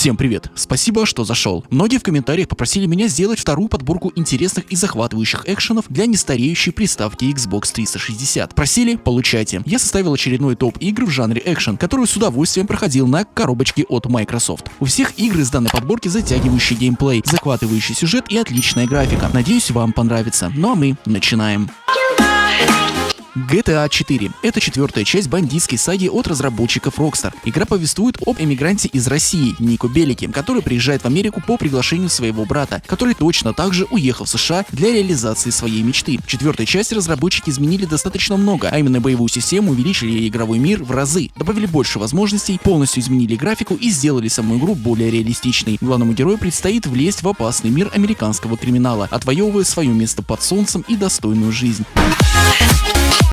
Всем привет! Спасибо, что зашел. Многие в комментариях попросили меня сделать вторую подборку интересных и захватывающих экшенов для нестареющей приставки Xbox 360. Просили? Получайте. Я составил очередной топ игр в жанре экшен, который с удовольствием проходил на коробочке от Microsoft. У всех игр из данной подборки затягивающий геймплей, захватывающий сюжет и отличная графика. Надеюсь, вам понравится. Ну а мы начинаем. GTA 4 – это четвертая часть бандитской саги от разработчиков Rockstar. Игра повествует об эмигранте из России, Нико Белике, который приезжает в Америку по приглашению своего брата, который точно так же уехал в США для реализации своей мечты. В четвертой части разработчики изменили достаточно много, а именно боевую систему, увеличили игровой мир в разы, добавили больше возможностей, полностью изменили графику и сделали саму игру более реалистичной. Главному герою предстоит влезть в опасный мир американского криминала, отвоевывая свое место под солнцем и достойную жизнь.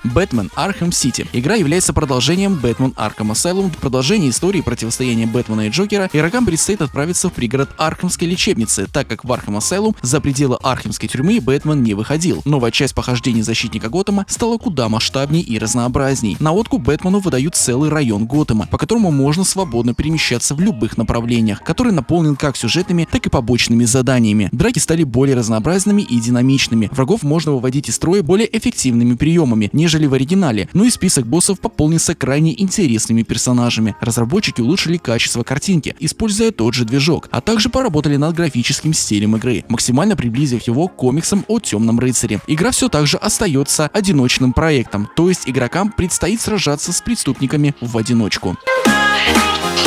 Бэтмен Arkham City. Игра является продолжением Batman Arkham Asylum. В продолжении истории противостояния Бэтмена и Джокера игрокам предстоит отправиться в пригород Аркхамской лечебницы, так как в Arkham Asylum за пределы Аркхамской тюрьмы Бэтмен не выходил. Новая часть похождений защитника Готэма стала куда масштабнее и разнообразней. На откуп Бэтмену выдают целый район Готэма, по которому можно свободно перемещаться в любых направлениях, который наполнен как сюжетными, так и побочными заданиями. Драки стали более разнообразными и динамичными. Врагов можно выводить из строя более эффективными приемами, нежели в оригинале, но и список боссов пополнился крайне интересными персонажами. Разработчики улучшили качество картинки, используя тот же движок, а также поработали над графическим стилем игры, максимально приблизив его к комиксам о Темном рыцаре. Игра все так же остается одиночным проектом, то есть игрокам предстоит сражаться с преступниками в одиночку.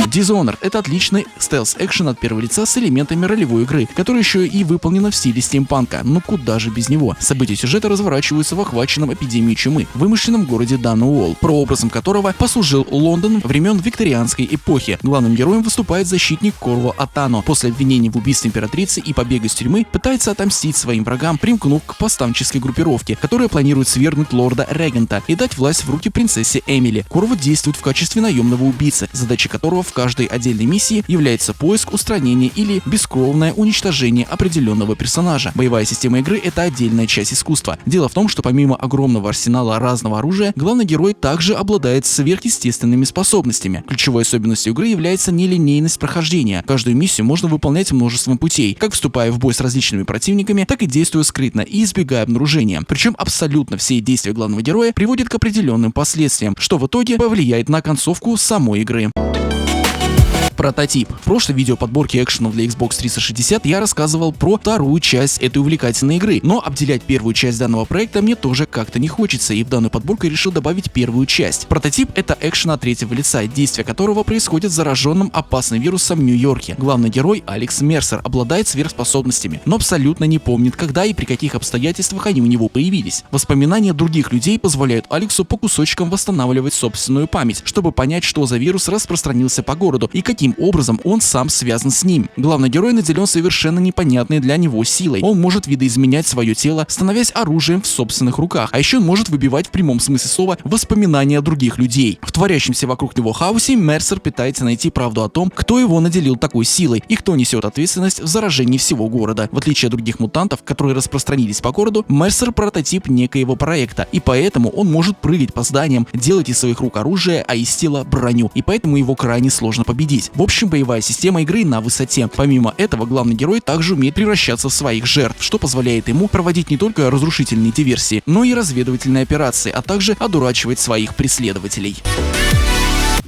Dishonored — это отличный стелс-экшен от первого лица с элементами ролевой игры, которая еще и выполнена в стиле стимпанка, но куда же без него. События сюжета разворачиваются в охваченном эпидемией чумы, вымышленном городе Дануолл, прообразом которого послужил Лондон времен викторианской эпохи. Главным героем выступает защитник Корво Атано. После обвинений в убийстве императрицы и побега из тюрьмы пытается отомстить своим врагам, примкнув к повстанческой группировке, которая планирует свергнуть лорда-регента и дать власть в руки принцессе Эмили. Корво действует в качестве наемного убийцы, задача которого в каждой отдельной миссии является поиск, устранение или бескровное уничтожение определенного персонажа. Боевая система игры — это отдельная часть искусства. Дело в том, что помимо огромного арсенала разного оружия, главный герой также обладает сверхъестественными способностями. Ключевой особенностью игры является нелинейность прохождения. Каждую миссию можно выполнять множеством путей, как вступая в бой с различными противниками, так и действуя скрытно и избегая обнаружения. Причем абсолютно все действия главного героя приводят к определенным последствиям, что в итоге повлияет на концовку самой игры. Прототип. В прошлой видеоподборке экшенов для Xbox 360 я рассказывал про вторую часть этой увлекательной игры, но обделять первую часть данного проекта мне тоже как-то не хочется, и в данную подборку я решил добавить первую часть. Прототип — это экшен от третьего лица, действие которого происходит в зараженном опасным вирусом Нью-Йорке. Главный герой Алекс Мерсер обладает сверхспособностями, но абсолютно не помнит, когда и при каких обстоятельствах они у него появились. Воспоминания других людей позволяют Алексу по кусочкам восстанавливать собственную память, чтобы понять, что за вирус распространился по городу и каким образом он сам связан с ним. Главный герой наделен совершенно непонятной для него силой. Он может видоизменять свое тело, становясь оружием в собственных руках, а еще он может выбивать в прямом смысле слова воспоминания других людей. В творящемся вокруг него хаосе Мерсер пытается найти правду о том, кто его наделил такой силой и кто несет ответственность в заражении всего города. В отличие от других мутантов, которые распространились по городу, Мерсер — прототип некоего проекта, и поэтому он может прыгать по зданиям, делать из своих рук оружие, а из тела броню, и поэтому его крайне сложно победить. В общем, боевая система игры на высоте. Помимо этого, главный герой также умеет превращаться в своих жертв, что позволяет ему проводить не только разрушительные диверсии, но и разведывательные операции, а также одурачивать своих преследователей.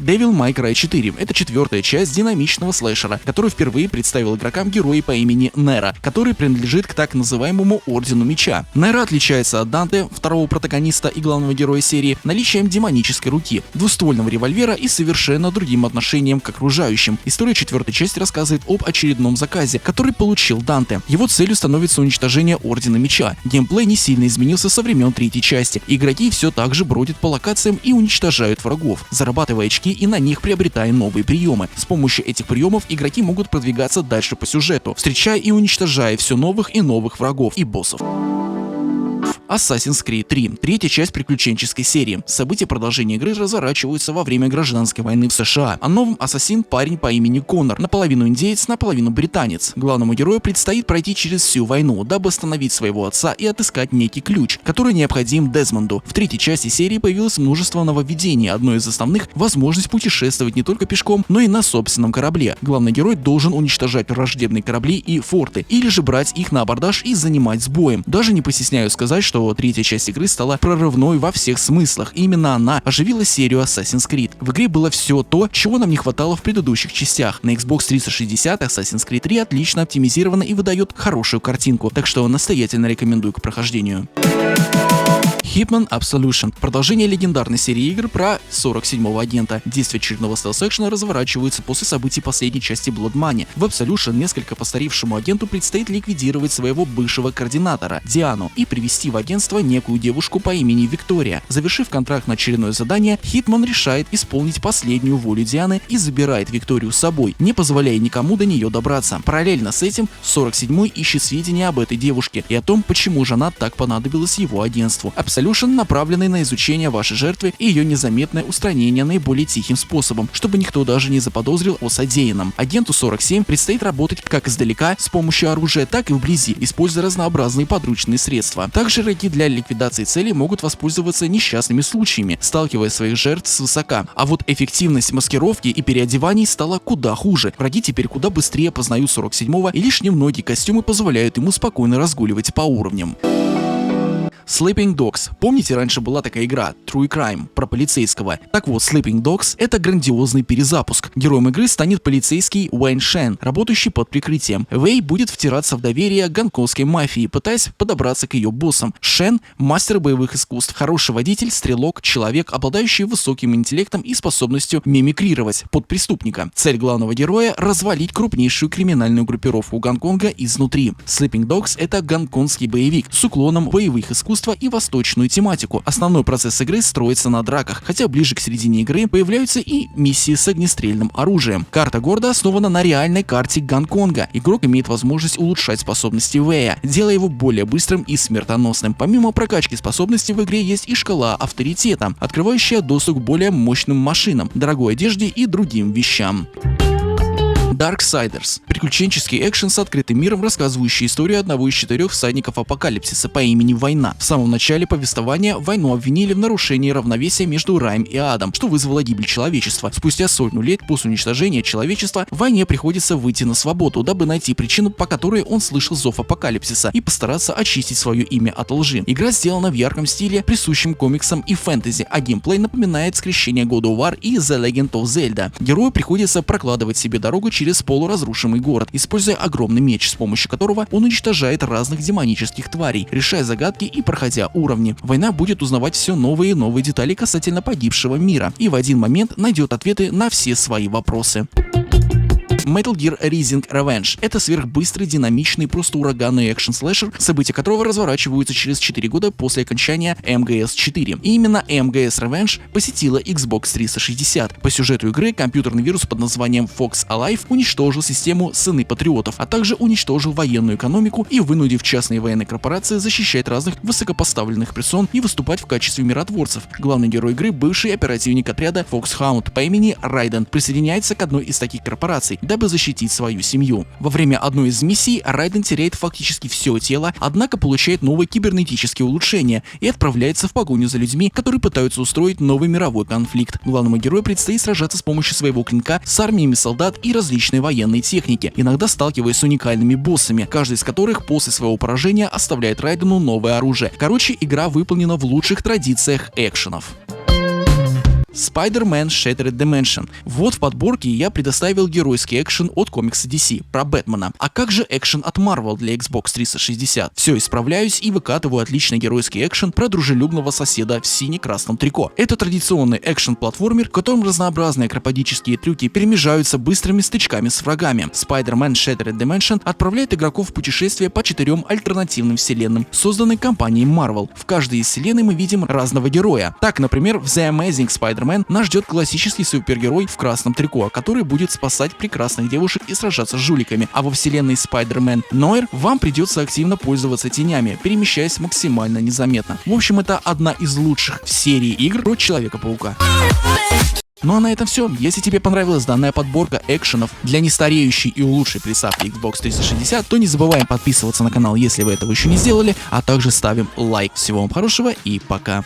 Devil May Cry 4 — это четвертая часть динамичного слэшера, который впервые представил игрокам героя по имени Нера, который принадлежит к так называемому Ордену Меча. Нера отличается от Данте, второго протагониста и главного героя серии, наличием демонической руки, двуствольного револьвера и совершенно другим отношением к окружающим. История четвертой части рассказывает об очередном заказе, который получил Данте. Его целью становится уничтожение Ордена Меча. Геймплей не сильно изменился со времен третьей части. Игроки все так же бродят по локациям и уничтожают врагов, зарабатывая очки и на них приобретая новые приемы. С помощью этих приемов игроки могут продвигаться дальше по сюжету, встречая и уничтожая все новых и новых врагов и боссов. Assassin's Creed 3. Третья часть приключенческой серии. События продолжения игры разворачиваются во время гражданской войны в США. А новым ассасин парень по имени Коннор, наполовину индеец, наполовину британец. Главному герою предстоит пройти через всю войну, дабы остановить своего отца и отыскать некий ключ, который необходим Дезмонду. В третьей части серии появилось множество нововведений. Одно из основных — возможность путешествовать не только пешком, но и на собственном корабле. Главный герой должен уничтожать враждебные корабли и форты, или же брать их на абордаж и занимать с боем. Даже не постесняюсь сказать, что третья часть игры стала прорывной во всех смыслах. Именно она оживила серию Assassin's Creed. В игре было все то, чего нам не хватало в предыдущих частях. На Xbox 360 Assassin's Creed 3 отлично оптимизирована и выдает хорошую картинку, так что настоятельно рекомендую к прохождению. Hitman Absolution. Продолжение легендарной серии игр про 47-го агента. Действие очередного стелс-экшена разворачивается после событий последней части Blood Money. В Absolution несколько постаревшему агенту предстоит ликвидировать своего бывшего координатора Диану и привести в агентство некую девушку по имени Виктория. Завершив контракт на очередное задание, Хитман решает исполнить последнюю волю Дианы и забирает Викторию с собой, не позволяя никому до нее добраться. Параллельно с этим 47-й ищет сведения об этой девушке и о том, почему же она так понадобилась его агентству. Absolution направленный на изучение вашей жертвы и ее незаметное устранение наиболее тихим способом, чтобы никто даже не заподозрил о содеянном. Агенту 47 предстоит работать как издалека с помощью оружия, так и вблизи, используя разнообразные подручные средства. Также игроки для ликвидации целей могут воспользоваться несчастными случаями, сталкивая своих жертв свысока. А вот эффективность маскировки и переодеваний стала куда хуже. Враги теперь куда быстрее познают 47-го, и лишь немногие костюмы позволяют ему спокойно разгуливать по уровням. Sleeping Dogs. Помните, раньше была такая игра True Crime про полицейского? Так вот, Sleeping Dogs — это грандиозный перезапуск. Героем игры станет полицейский Уэйн Шен, работающий под прикрытием. Вэй будет втираться в доверие гонконгской мафии, пытаясь подобраться к ее боссам. Шен — мастер боевых искусств, хороший водитель, стрелок, человек, обладающий высоким интеллектом и способностью мимикрировать под преступника. Цель главного героя — развалить крупнейшую криминальную группировку Гонконга изнутри. Sleeping Dogs — это гонконгский боевик с уклоном боевых искусств и восточную тематику. Основной процесс игры строится на драках, хотя ближе к середине игры появляются и миссии с огнестрельным оружием. Карта города основана на реальной карте Гонконга. Игрок имеет возможность улучшать способности Вэя, делая его более быстрым и смертоносным. Помимо прокачки способностей в игре есть и шкала авторитета, открывающая доступ к более мощным машинам, дорогой одежде и другим вещам. Darksiders. Приключенческий экшен с открытым миром, рассказывающий историю одного из 4 всадников апокалипсиса по имени Война. В самом начале повествования Войну обвинили в нарушении равновесия между раем и адом, что вызвало гибель человечества. Спустя сотню лет после уничтожения человечества Войне приходится выйти на свободу, дабы найти причину, по которой он слышал зов апокалипсиса, и постараться очистить свое имя от лжи. Игра сделана в ярком стиле, присущем комиксам и фэнтези, а геймплей напоминает скрещение God of War и The Legend of Zelda. Герою приходится прокладывать себе дорогу через полуразрушенный город, используя огромный меч, с помощью которого он уничтожает разных демонических тварей, решая загадки и проходя уровни. Война будет узнавать все новые и новые детали касательно погибшего мира и в один момент найдет ответы на все свои вопросы. Metal Gear Rising: Revenge. Это сверхбыстрый, динамичный, просто ураганный экшен-слэшер, события которого разворачиваются через 4 года после окончания МГС-4. И именно МГС Revenge посетила Xbox 360. По сюжету игры компьютерный вирус под названием Fox Alive уничтожил систему Сыны Патриотов, а также уничтожил военную экономику и вынудив частные военные корпорации защищать разных высокопоставленных персон и выступать в качестве миротворцев. Главный герой игры, бывший оперативник отряда Foxhound по имени Райден, присоединяется к одной из таких корпораций, дабы защитить свою семью. Во время одной из миссий Райден теряет фактически все тело, однако получает новые кибернетические улучшения и отправляется в погоню за людьми, которые пытаются устроить новый мировой конфликт. Главному герою предстоит сражаться с помощью своего клинка с армиями солдат и различной военной техники, иногда сталкиваясь с уникальными боссами, каждый из которых после своего поражения оставляет Райдену новое оружие. Короче, игра выполнена в лучших традициях экшенов. Spider-Man Shattered Dimension. Вот в подборке я предоставил геройский экшен от комикса DC про Бэтмена. А как же экшен от Marvel для Xbox 360? Все, исправляюсь и выкатываю отличный геройский экшен про дружелюбного соседа в сине-красном трико. Это традиционный экшен-платформер, в котором разнообразные акробатические трюки перемежаются быстрыми стычками с врагами. Spider-Man Shattered Dimension отправляет игроков в путешествие по 4 альтернативным вселенным, созданной компанией Marvel. В каждой из вселенной мы видим разного героя. Так, например, в The Amazing Spider-Man Spider-Man нас ждет классический супергерой в красном трико, который будет спасать прекрасных девушек и сражаться с жуликами. А во вселенной Spider-Man Noir вам придется активно пользоваться тенями, перемещаясь максимально незаметно. В общем, это одна из лучших в серии игр про Человека-паука. Ну а на этом все. Если тебе понравилась данная подборка экшенов для нестареющей и лучшей приставки Xbox 360, то не забываем подписываться на канал, если вы этого еще не сделали, а также ставим лайк. Всего вам хорошего и пока.